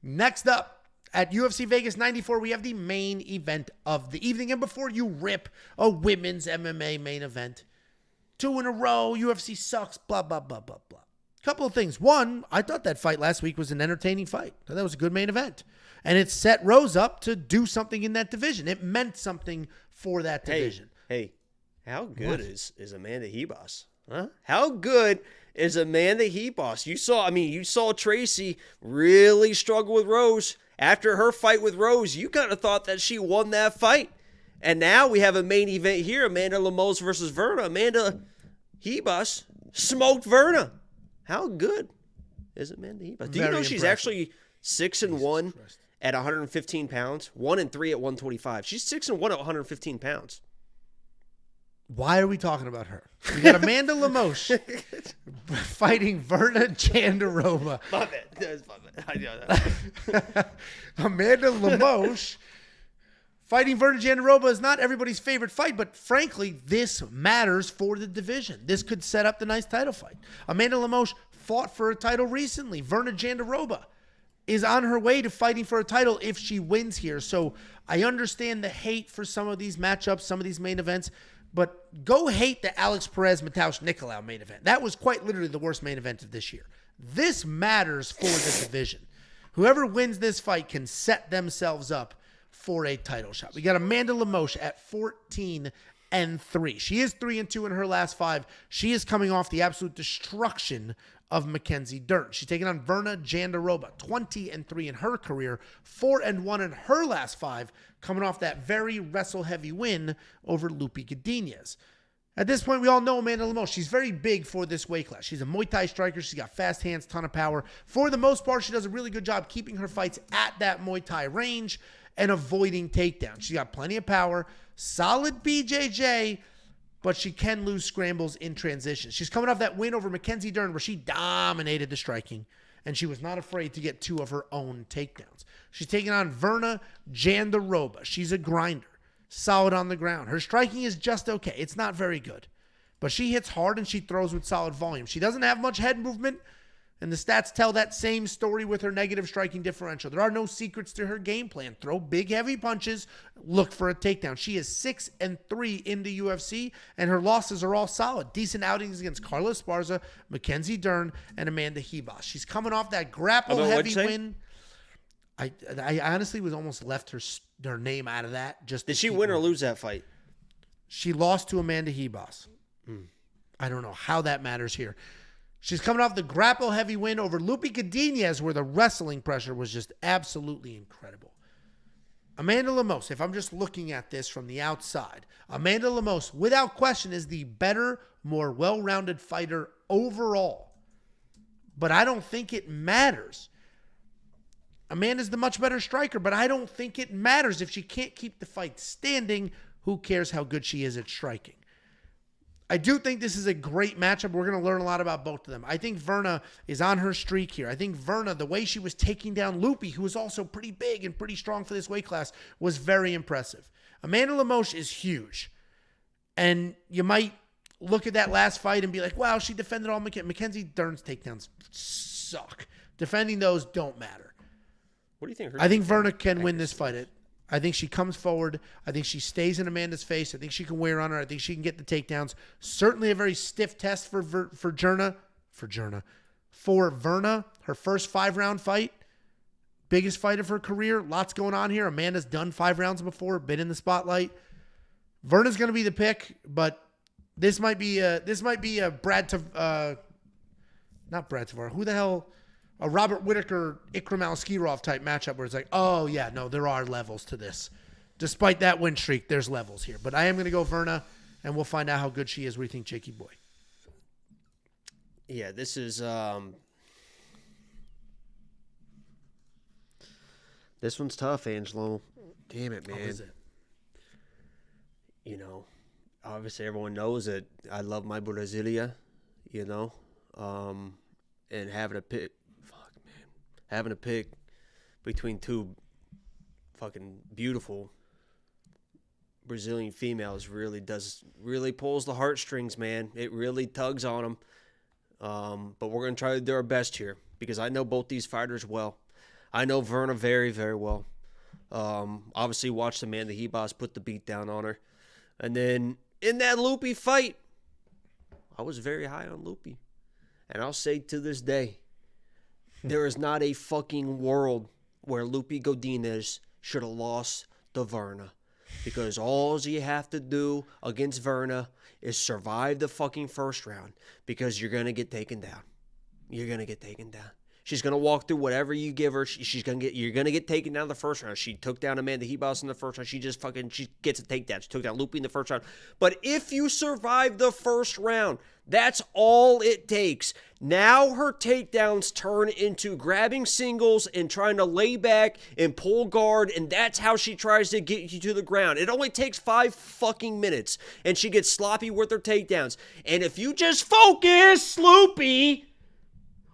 Next up, at UFC Vegas 94, we have the main event of the evening. And before you rip a women's MMA main event, 2 in a row, UFC sucks, blah, blah, blah, blah, blah. Couple of things. One, I thought that fight last week was an entertaining fight. I thought that was a good main event. And it set Rose up to do something in that division. It meant something for that division. Hey, how good is Amanda Hebos? Huh? How good is Amanda Hebos? You saw Tracy really struggle with Rose. After her fight with Rose, you kind of thought that she won that fight. And now we have a main event here, Amanda Lemos versus Verna. Amanda Hebos smoked Verna. How good is Amanda Hebos? Do you know she's actually 6-1 at 115 pounds? 1-3 at 125. She's 6-1 at 115 pounds. Why are we talking about her? We got Amanda Lemos fighting Verna Jandiroba. My bad. That was my bad. Amanda Lemos fighting Verna Jandiroba is not everybody's favorite fight, but frankly, this matters for the division. This could set up the nice title fight. Amanda Lemos fought for a title recently. Verna Jandiroba is on her way to fighting for a title if she wins here. So I understand the hate for some of these matchups, some of these main events, but go hate the Alex Perez Mateusz Nicolau main event. That was quite literally the worst main event of this year. This matters for the division. Whoever wins this fight can set themselves up for a title shot. We got Amanda Lemos at 14-3. She is 3-2 in her last 5. She is coming off the absolute destruction of Mackenzie Dern. She's taking on Verna Jandiroba, 20-3 in her career, 4-1 in her last 5, coming off that very wrestle-heavy win over Lupi Godinez. At this point, we all know Amanda Lemos. She's very big for this weight class. She's a Muay Thai striker. She's got fast hands, ton of power. For the most part, she does a really good job keeping her fights at that Muay Thai range and avoiding takedowns. She's got plenty of power, solid BJJ, but she can lose scrambles in transition. She's coming off that win over Mackenzie Dern where she dominated the striking, and she was not afraid to get 2 of her own takedowns. She's taking on Verna Jandiroba. She's a grinder, solid on the ground. Her striking is just okay. It's not very good, but she hits hard and she throws with solid volume. She doesn't have much head movement, and the stats tell that same story with her negative striking differential. There are no secrets to her game plan. Throw big, heavy punches, look for a takedown. She is 6-3 in the UFC, and her losses are all solid. Decent outings against Carla Esparza, Mackenzie Dern, and Amanda Hebos. She's coming off that grapple-heavy win. I honestly was almost left her name out of that. Did she win or lose that fight? She lost to Amanda Hebos. I don't know how that matters here. She's coming off the grapple-heavy win over Lupi Godinez, where the wrestling pressure was just absolutely incredible. Amanda Lemos, if I'm just looking at this from the outside, Amanda Lemos, without question, is the better, more well-rounded fighter overall. But I don't think it matters. Amanda's the much better striker, but I don't think it matters. If she can't keep the fight standing, who cares how good she is at striking? I do think this is a great matchup. We're going to learn a lot about both of them. I think Verna is on her streak here. I think Verna, the way she was taking down Lupi, who is also pretty big and pretty strong for this weight class, was very impressive. Amanda Lemos is huge. And you might look at that last fight and be like, wow, she defended all Mackenzie Dern's takedowns suck. Defending those don't matter. What do you think? I think Verna can win this fight. I think she comes forward. I think she stays in Amanda's face. I think she can wear on her. I think she can get the takedowns. Certainly a very stiff test for Verna. Her first 5-round fight. Biggest fight of her career. Lots going on here. Amanda's done 5 rounds before, been in the spotlight. Verna's going to be the pick, but this might be a not Brad Tavares. Who the hell? A Robert Whittaker, Ikram Alskirov type matchup where it's like, oh, yeah, no, there are levels to this. Despite that win streak, there's levels here. But I am going to go Verna, and we'll find out how good she is. What do you think, Jakey boy? Yeah, this is this one's tough, Angelo. Damn it, man. How is it? You know, obviously everyone knows that I love my Brasilia, you know, and having a pick. Having a pick between 2 fucking beautiful Brazilian females really pulls the heartstrings, man. It really tugs on them. But we're going to try to do our best here because I know both these fighters well. I know Verna very, very well. Obviously watched Amanda Hebos put the beat down on her. And then in that Loopy fight, I was very high on Loopy. And I'll say to this day, there is not a fucking world where Loopy Godinez should have lost to Verna. Because all you have to do against Verna is survive the fucking first round. Because you're going to get taken down. You're going to get taken down. She's going to walk through whatever you give her. You're going to get taken down the first round. She took down Amanda Hebos in the first round. She gets a takedown. She took down Loopy in the first round. But if you survive the first round, that's all it takes. Now her takedowns turn into grabbing singles and trying to lay back and pull guard, and that's how she tries to get you to the ground. It only takes 5 fucking minutes, and she gets sloppy with her takedowns. And if you just focus, Loopy,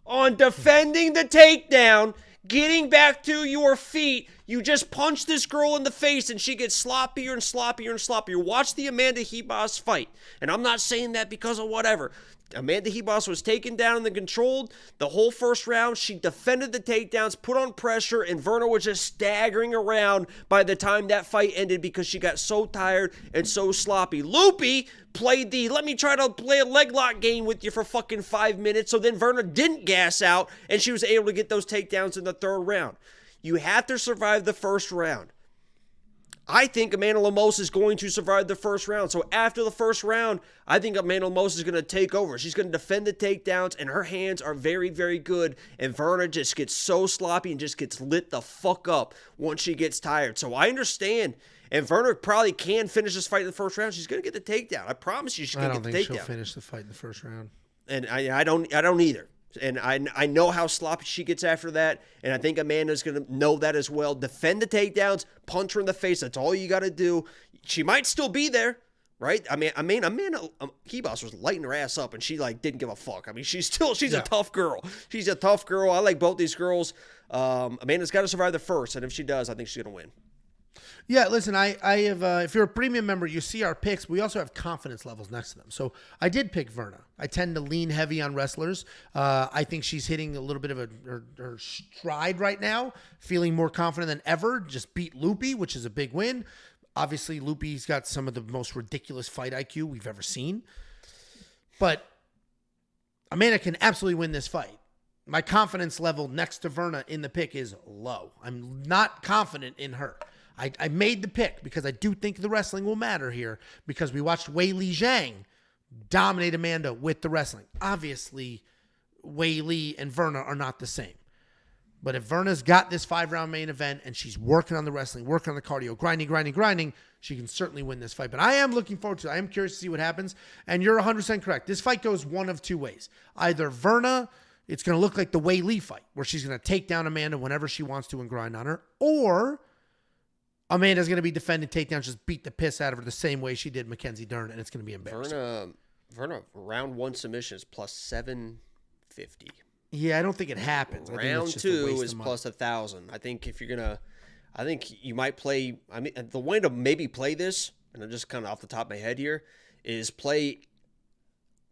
on defending the takedown, getting back to your feet, you just punch this girl in the face and she gets sloppier and sloppier and sloppier. Watch the Amanda Hebos fight. And I'm not saying that because of whatever. Amanda Hebos was taken down and controlled the whole first round. She defended the takedowns, put on pressure, and Verna was just staggering around by the time that fight ended because she got so tired and so sloppy. Loopy played let me try to play a leg lock game with you for fucking 5 minutes, so then Verna didn't gas out, and she was able to get those takedowns in the third round. You have to survive the first round. I think Amanda Lemos is going to survive the first round. So after the first round, I think Amanda Lemos is going to take over. She's going to defend the takedowns, and her hands are very, very good. And Verna just gets so sloppy and just gets lit the fuck up once she gets tired. So I understand. And Verna probably can finish this fight in the first round. She's going to get the takedown. I promise you she's going to get the takedown. I don't think she'll finish the fight in the first round. And I don't either. And I know how sloppy she gets after that, and I think Amanda's going to know that as well. Defend the takedowns, punch her in the face. That's all you got to do. She might still be there, right? Amanda Hebos was lighting her ass up, and she didn't give a fuck. I mean, she's a tough girl. She's a tough girl. I like both these girls. Amanda's got to survive the first, and if she does, I think she's going to win. Yeah, listen, I have, if you're a premium member, you see our picks. We also have confidence levels next to them. So I did pick Verna. I tend to lean heavy on wrestlers. I think she's hitting a little bit of her stride right now, feeling more confident than ever. Just beat Loopy, which is a big win. Obviously, Loopy's got some of the most ridiculous fight IQ we've ever seen. But Amanda can absolutely win this fight. My confidence level next to Verna in the pick is low. I'm not confident in her. I made the pick because I do think the wrestling will matter here because we watched Wei Li Zhang dominate Amanda with the wrestling. Obviously, Wei Li and Verna are not the same. But if Verna's got this 5-round main event and she's working on the wrestling, working on the cardio, grinding, she can certainly win this fight. But I am looking forward to it. I am curious to see what happens. And you're 100% correct. This fight goes one of two ways. Either Verna, it's going to look like the Wei Li fight where she's going to take down Amanda whenever she wants to and grind on her. Or Amanda's going to be defending takedowns, just beat the piss out of her the same way she did Mackenzie Dern, and it's going to be embarrassing. Verna round 1 submissions plus 750. Yeah, I don't think it happens. Round 2 is plus 1,000. I think I think you might play. I mean, the way to maybe play this, and I'm just kind of off the top of my head here, is play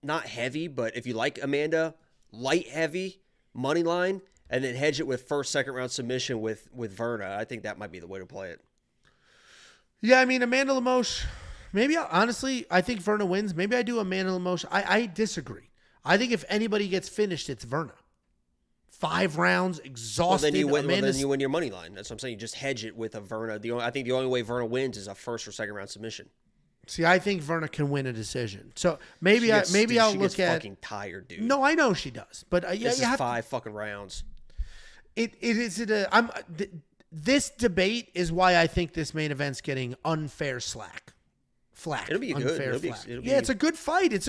not heavy, but if you like Amanda, light heavy money line, and then hedge it with first, second round submission with Verna. I think that might be the way to play it. Yeah, I mean, Amanda Lemos, honestly, I think Verna wins. Maybe I do Amanda Lemos. I disagree. I think if anybody gets finished, it's Verna. 5 rounds, exhausted. Well, then you win your money line. That's what I'm saying. You just hedge it with a Verna. I think the only way Verna wins is a first or second round submission. See, I think Verna can win a decision. So maybe I'll look at. Fucking tired, dude. No, I know she does, but this is 5 fucking rounds. This debate is why I think this main event's getting unfair slack. It'll be good. It's a good fight.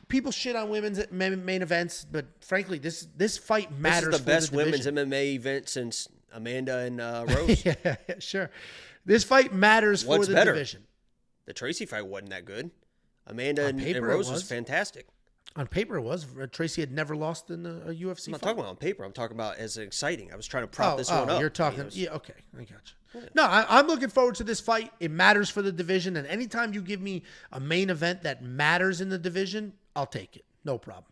People shit on women's main events, but frankly, this fight matters. This is the best women's MMA event since Amanda and Rose. Yeah, sure. This fight matters for the division. The Tracy fight wasn't that good. Amanda and Rose was fantastic. On paper, it was. Tracy had never lost in a UFC I'm not fight. talking about on paper. I'm talking about as exciting. I was trying to prop this one up. You're talking. Yeah, okay. I got you. Yeah. No, I'm looking forward to this fight. It matters for the division. And anytime you give me a main event that matters in the division, I'll take it. No problem.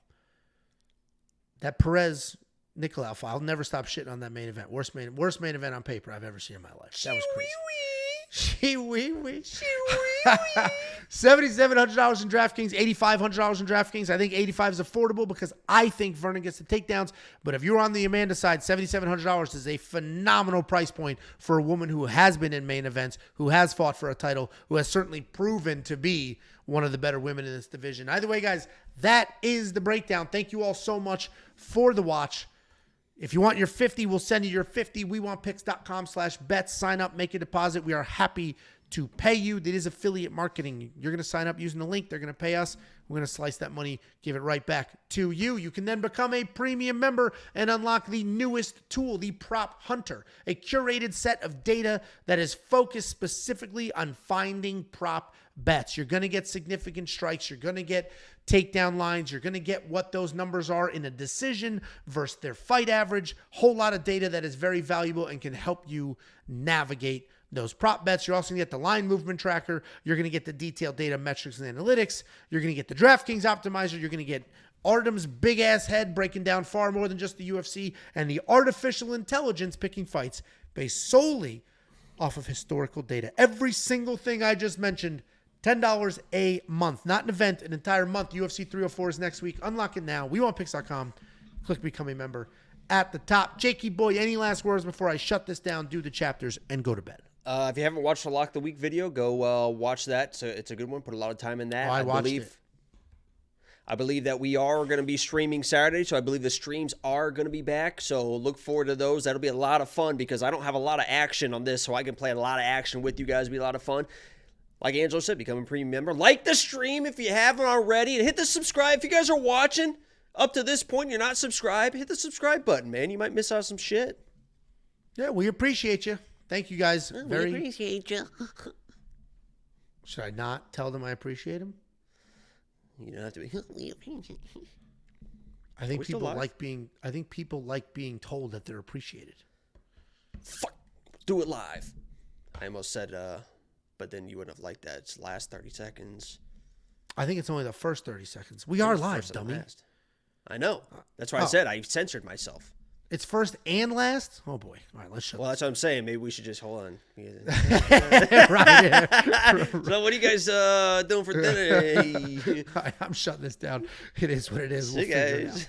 That Perez Nicolau. I'll never stop shitting on that main event. Worst main event on paper I've ever seen in my life. That was crazy. $7,700 in DraftKings, $8,500 in DraftKings. I think 85 is affordable because I think Vernon gets the takedowns. But if you're on the Amanda side, $7,700 is a phenomenal price point for a woman who has been in main events, who has fought for a title, who has certainly proven to be one of the better women in this division. Either way, guys, that is the breakdown. Thank you all so much for the watch. If you want your 50, we'll send you your 50. WeWantPicks.com/bets. Sign up, make a deposit. We are happy to pay you. That is affiliate marketing. You're going to sign up using the link. They're going to pay us. We're going to slice that money, give it right back to you. You can then become a premium member and unlock the newest tool, the Prop Hunter, a curated set of data that is focused specifically on finding prop bets. You're going to get significant strikes. You're going to get takedown lines. You're going to get what those numbers are in a decision versus their fight average. Whole lot of data that is very valuable and can help you navigate those prop bets. You're also going to get the line movement tracker. You're going to get the detailed data metrics and analytics. You're going to get the DraftKings optimizer. You're going to get Artem's big-ass head breaking down far more than just the UFC, and the artificial intelligence picking fights based solely off of historical data. Every single thing I just mentioned, $10 a month. Not an event, an entire month. UFC 304 is next week. Unlock it now. WeWantPicks.com. Click Become a Member at the top. Jakey boy, any last words before I shut this down, do the chapters, and go to bed? If you haven't watched the Lock the Week video, go watch that. So it's a good one. Put a lot of time in that. I watched it. I believe that we are going to be streaming Saturday, so I believe the streams are going to be back. So look forward to those. That'll be a lot of fun because I don't have a lot of action on this, so I can play a lot of action with you guys. It'll be a lot of fun. Like Angelo said, become a premium member. Like the stream if you haven't already, and hit the subscribe. If you guys are watching up to this point, you're not subscribed, hit the subscribe button, man. You might miss out on some shit. Yeah, we appreciate you. Thank you guys. We appreciate you. Should I not tell them I appreciate them? You don't have to be. I think people like being. I think people like being told that they're appreciated. Fuck, do it live. I almost said, but then you wouldn't have liked that. It's the last 30 seconds. I think it's only the first 30 seconds. We are live, dummy. I know. That's why I said I censored myself. It's first and last? Oh, boy. All right, let's shut Well, that's what I'm saying. Maybe we should just hold on. Right. So what are you guys doing for dinner? I'm shutting this down. It is what it is. See you guys.